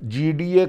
GDA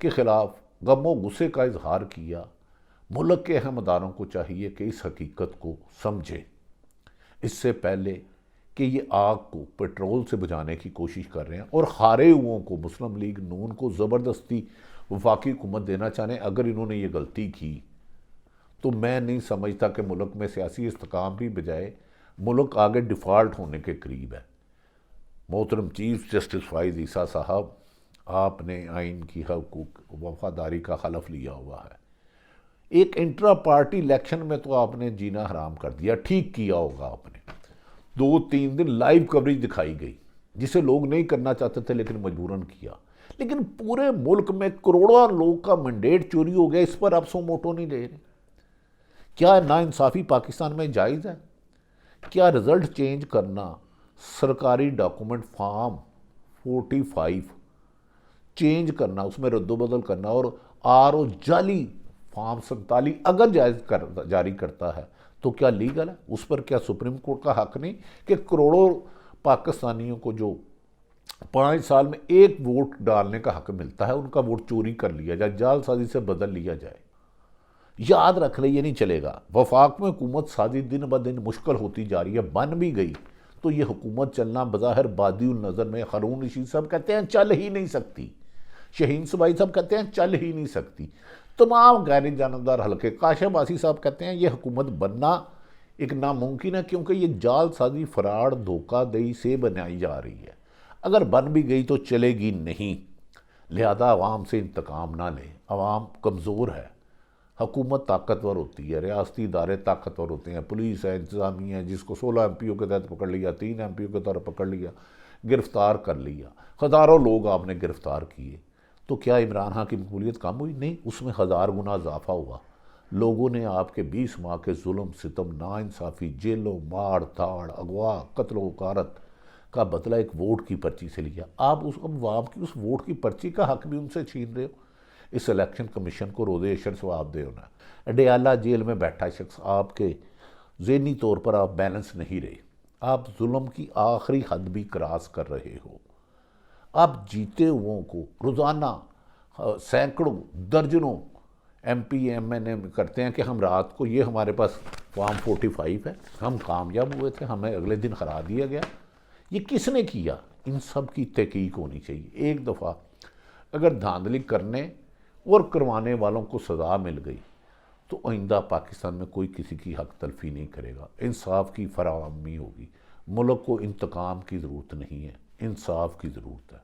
کے خلاف غم و غصے کا اظہار کیا۔ ملک کے اہم اداروں کو چاہیے کہ اس حقیقت کو سمجھیں، اس سے پہلے کہ یہ آگ کو پیٹرول سے بجھانے کی کوشش کر رہے ہیں اور ہارے ہوئوں کو مسلم لیگ نون کو زبردستی وفاقی حکومت دینا چاہیں۔ اگر انہوں نے یہ غلطی کی تو میں نہیں سمجھتا کہ ملک میں سیاسی استحکام بھی بجائے ملک آگے ڈیفالٹ ہونے کے قریب ہے۔ محترم چیف جسٹس فائز عیسیٰ صاحب، آپ نے آئین کی حقوق وفاداری کا حلف لیا ہوا ہے۔ ایک انٹرا پارٹی الیکشن میں تو آپ نے جینا حرام کر دیا، ٹھیک کیا ہوگا آپ نے۔ 2-3 دن لائیو کوریج دکھائی گئی جسے لوگ نہیں کرنا چاہتے تھے لیکن مجبوراً کیا، لیکن پورے ملک میں کروڑوں لوگ کا مینڈیٹ چوری ہو گیا، اس پر آپ سو موٹو نہیں لے رہے۔ کیا ناانصافی پاکستان میں جائز ہے؟ کیا رزلٹ چینج کرنا، سرکاری ڈاکومنٹ فارم 45 چینج کرنا، اس میں رد و بدل کرنا، اور جعلی فارم 47 اگر جاری کرتا ہے تو کیا لیگل ہے؟ اس پر کیا سپریم کورٹ کا حق نہیں کہ کروڑوں پاکستانیوں کو جو 5 سال میں ایک ووٹ ڈالنے کا حق ملتا ہے ان کا ووٹ چوری کر لیا جائے، جعل سازی سے بدل لیا جائے؟ یاد رکھ لیں، یہ نہیں چلے گا۔ وفاق میں حکومت سازی دن بدن مشکل ہوتی جا رہی ہے، بن بھی گئی تو یہ حکومت چلنا بظاہر بادی النظر میں ہارون رشید صاحب کہتے ہیں چل ہی نہیں سکتی، شہین صبائی صاحب کہتے ہیں چل ہی نہیں سکتی، تمام غیر جانبدار حلقے، کاشف آسی صاحب کہتے ہیں یہ حکومت بننا ایک ناممکن ہے کیونکہ یہ جعل سازی، فراڈ، دھوکہ دہی سے بنائی جا رہی ہے۔ اگر بن بھی گئی تو چلے گی نہیں، لہذا عوام سے انتقام نہ لیں۔ عوام کمزور ہے، حکومت طاقتور ہوتی ہے، ریاستی ادارے طاقتور ہوتے ہیں، پولیس ہے، انتظامیہ ہے، جس کو 16 ایم پی او کے تحت پکڑ لیا، 3 ایم پی او کے تحت پکڑ لیا، گرفتار کر لیا، ہزاروں لوگ آپ نے گرفتار کیے، تو کیا عمران خان کی مقبولیت کم ہوئی؟ نہیں، اس میں 1000 گنا اضافہ ہوا۔ لوگوں نے آپ کے 20 ماہ کے ظلم، ستم، ناانصافی، جیلوں، مار دھاڑ، اغوا، قتل و غارت کا بدلہ ایک ووٹ کی پرچی سے لیا۔ آپ اس عوام کی اس ووٹ کی پرچی کا حق بھی ان سے چھین رہے ہو۔ اس الیکشن کمیشن کو روزے اشر ثواب دے ہونا۔ اڈیالہ جیل میں بیٹھا شخص، آپ کے ذہنی طور پر آپ بیلنس نہیں رہے، آپ ظلم کی آخری حد بھی کراس کر رہے ہو۔ آپ جیتے ہوئوں کو روزانہ سینکڑوں، درجنوں ایم پی ایم این اے کرتے ہیں کہ ہم رات کو، یہ ہمارے پاس فارم 45 ہے، ہم کامیاب ہوئے تھے، ہمیں اگلے دن ہرا دیا گیا۔ یہ کس نے کیا؟ ان سب کی تحقیق ہونی چاہیے۔ ایک دفعہ اگر دھاندلی کرنے اور کروانے والوں کو سزا مل گئی تو آئندہ پاکستان میں کوئی کسی کی حق تلفی نہیں کرے گا، انصاف کی فراہمی ہوگی۔ ملک کو انتقام کی ضرورت نہیں ہے، انصاف کی ضرورت ہے۔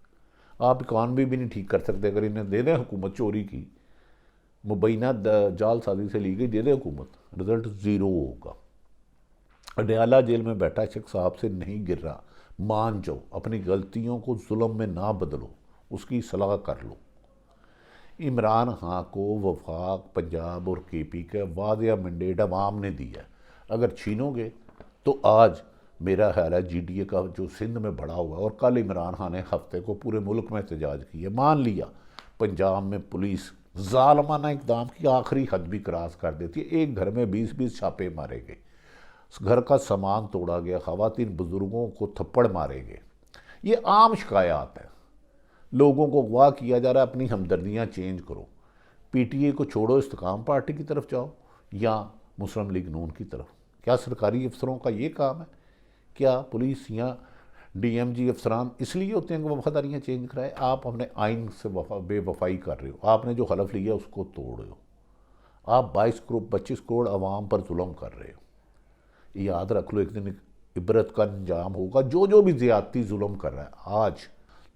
آپ اکانومی بھی نہیں ٹھیک کر سکتے، اگر انہیں دے دیں حکومت چوری کی، مبینہ جعل سازی سے لی گئی، دے دیں حکومت، رزلٹ 0 ہوگا۔ اڈیالہ جیل میں بیٹھا شخص آپ سے نہیں گر رہا، مان جاؤ، اپنی غلطیوں کو ظلم میں نہ بدلو، اس کی اصلاح کر لو۔ عمران خان کو وفاق، پنجاب اور کے پی کا واضح مینڈیٹ عوام نے دیا ہے، اگر چھینو گے تو آج میرا خیال ہے جی ڈی اے کا جو سندھ میں بڑھا ہوا ہے، اور کل عمران خان نے ہفتے کو پورے ملک میں احتجاج کیا، مان لیا پنجاب میں پولیس ظالمانہ اقدام کی آخری حد بھی کراس کر دیتی ہے، ایک گھر میں 20 چھاپے مارے گئے، گھر کا سامان توڑا گیا، خواتین بزرگوں کو تھپڑ مارے گئے۔ یہ عام شکایات ہیں، لوگوں کو اغوا کیا جا رہا ہے۔ اپنی ہمدردیاں چینج کرو، پی ٹی اے کو چھوڑو، استقام پارٹی کی طرف جاؤ یا مسلم لیگ نون کی طرف۔ کیا سرکاری افسروں کا یہ کام ہے؟ کیا پولیس یا ڈی ایم جی افسران اس لیے ہوتے ہیں کہ وفاداریاں چینج کرائے؟ آپ اپنے آئین سے بے وفائی کر رہے ہو، آپ نے جو حلف لیا اس کو توڑ رہے ہو، آپ 25 کروڑ عوام پر ظلم کر رہے ہو۔ یاد رکھ لو، ایک دن عبرت کا انجام ہوگا۔ جو بھی زیادتی ظلم کر رہا ہے آج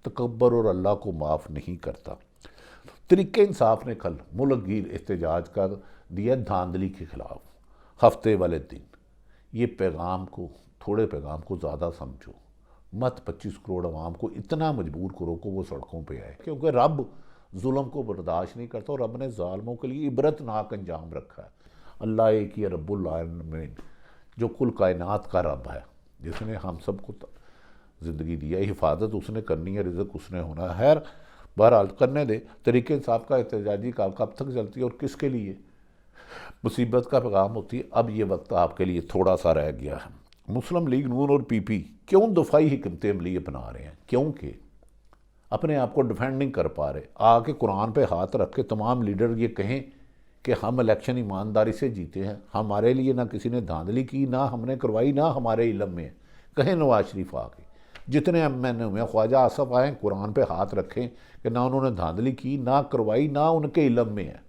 تکبر اور اللہ کو معاف نہیں کرتا۔ طریقہ انصاف نے کل ملک گیر احتجاج کر دیا دھاندلی کے خلاف ہفتے والے دن۔ یہ پیغام کو، تھوڑے پیغام کو زیادہ سمجھو، مت 25 کروڑ عوام کو اتنا مجبور کرو کہ وہ سڑکوں پہ آئے، کیونکہ رب ظلم کو برداشت نہیں کرتا، اور رب نے ظالموں کے لیے عبرتناک انجام رکھا ہے۔ اللہ ایک ہی رب العالمین، جو کل کائنات کا رب ہے، جس نے ہم سب کو زندگی دیا، حفاظت اس نے کرنی ہے، رزق اس نے ہونا ہے۔ خیر بہرحال کرنے دے۔ طریقہ انصاف کا احتجاجی کال کب تک چلتی ہے اور کس کے لیے؟ مصیبت کا پیغام ہوتی ہے۔ اب یہ وقت آپ کے لیے تھوڑا سا رہ گیا ہے۔ مسلم لیگ نون اور پی پی کیوں دفاعی حکمت عملی اپنا رہے ہیں؟ کیونکہ اپنے آپ کو ڈیفینڈ نہیں کر پا رہے، آ کے قرآن پہ ہاتھ رکھ کے تمام لیڈر یہ کہیں کہ ہم الیکشن ایمانداری سے جیتے ہیں، ہمارے لیے نہ کسی نے دھاندلی کی، نہ ہم نے کروائی، نہ ہمارے علم میں ہے، کہیں نواز شریف آ کے جتنے ایم این اے ہوئے ہیں، خواجہ آصف آئیں قرآن پہ ہاتھ رکھیں کہ نہ انہوں نے دھاندلی کی، نہ کروائی، نہ ان کے علم میں ہے۔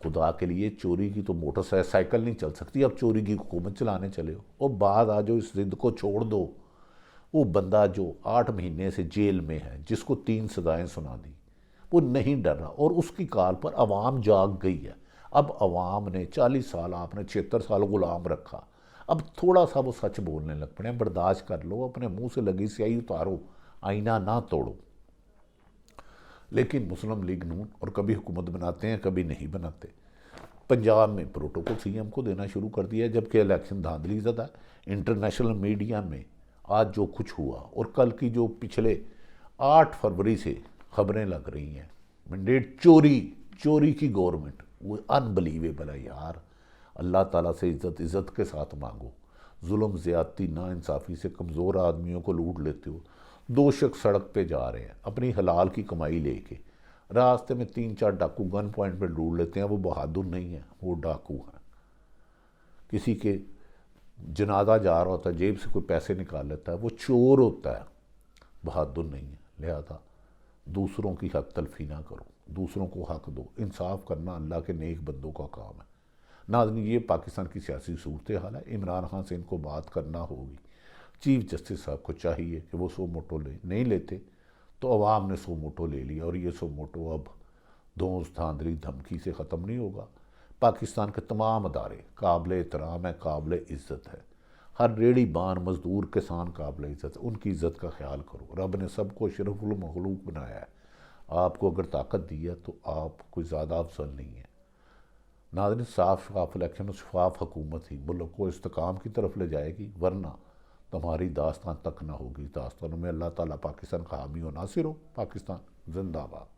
خدا کے لیے چوری کی تو موٹر سائیکل نہیں چل سکتی، اب چوری کی حکومت چلانے چلے ہو۔ اور بعد آ جو اس ضد کو چھوڑ دو، وہ بندہ جو 8 مہینے سے جیل میں ہے، جس کو 3 سزائیں سنا دی، وہ نہیں ڈر رہا، اور اس کی کال پر عوام جاگ گئی ہے۔ اب عوام نے 40 سال، آپ نے 76 سال غلام رکھا، اب تھوڑا سا وہ سچ بولنے لگ پڑے ہیں، برداشت کر لو، اپنے منہ سے لگی سیاہی اتارو، آئینہ نہ توڑو۔ لیکن مسلم لیگ نون اور کبھی حکومت بناتے ہیں، کبھی نہیں بناتے۔ پنجاب میں پروٹوکول سی ایم کو دینا شروع کر دیا، جبکہ الیکشن دھاندلی زدہ ہے۔ انٹرنیشنل میڈیا میں آج جو کچھ ہوا، اور کل کی جو پچھلے 8 فروری سے خبریں لگ رہی ہیں، مینڈیٹ چوری کی گورنمنٹ، وہ انبلیویبل ہے یار۔ اللہ تعالیٰ سے عزت کے ساتھ مانگو۔ ظلم، زیادتی، ناانصافی سے کمزور آدمیوں کو لوٹ لیتے ہو۔ 2 شخص سڑک پہ جا رہے ہیں اپنی حلال کی کمائی لے کے، راستے میں 3-4 ڈاکو گن پوائنٹ پہ لوٹ لیتے ہیں، وہ بہادر نہیں ہیں، وہ ڈاکو ہیں۔ کسی کے جنازہ جا رہا ہوتا ہے، جیب سے کوئی پیسے نکال لیتا ہے، وہ چور ہوتا ہے، بہادر نہیں ہے۔ لہذا دوسروں کی حق تلفی نہ کرو، دوسروں کو حق دو۔ انصاف کرنا اللہ کے نیک بندوں کا کام ہے۔ ناظرین، یہ پاکستان کی سیاسی صورتحال ہے۔ عمران خان سے ان کو بات کرنا ہوگی۔ چیف جسٹس صاحب کو چاہیے کہ وہ سو موٹو لیں، نہیں لیتے تو عوام نے سو موٹو لے لیا، اور یہ سو موٹو اب دھونس، دھاندلی، دھمکی سے ختم نہیں ہوگا۔ پاکستان کے تمام ادارے قابل احترام ہیں، قابل عزت ہے۔ ہر ریڑھی بان، مزدور، کسان قابل عزت ہے، ان کی عزت کا خیال کرو۔ رب نے سب کو اشرف المخلوق بنایا ہے، آپ کو اگر طاقت دی ہے تو آپ کوئی زیادہ افضل نہیں ہے۔ ناظرین، صاف شفاف الیکشن اور شفاف حکومت ہی ملک کو استحکام کی طرف لے جائے گی، ورنہ تمہاری داستان تک نہ ہوگی۔ داستانوں میں اللہ تعالیٰ پاکستان کا حامی و ناصر ہو۔ پاکستان زندہ باد۔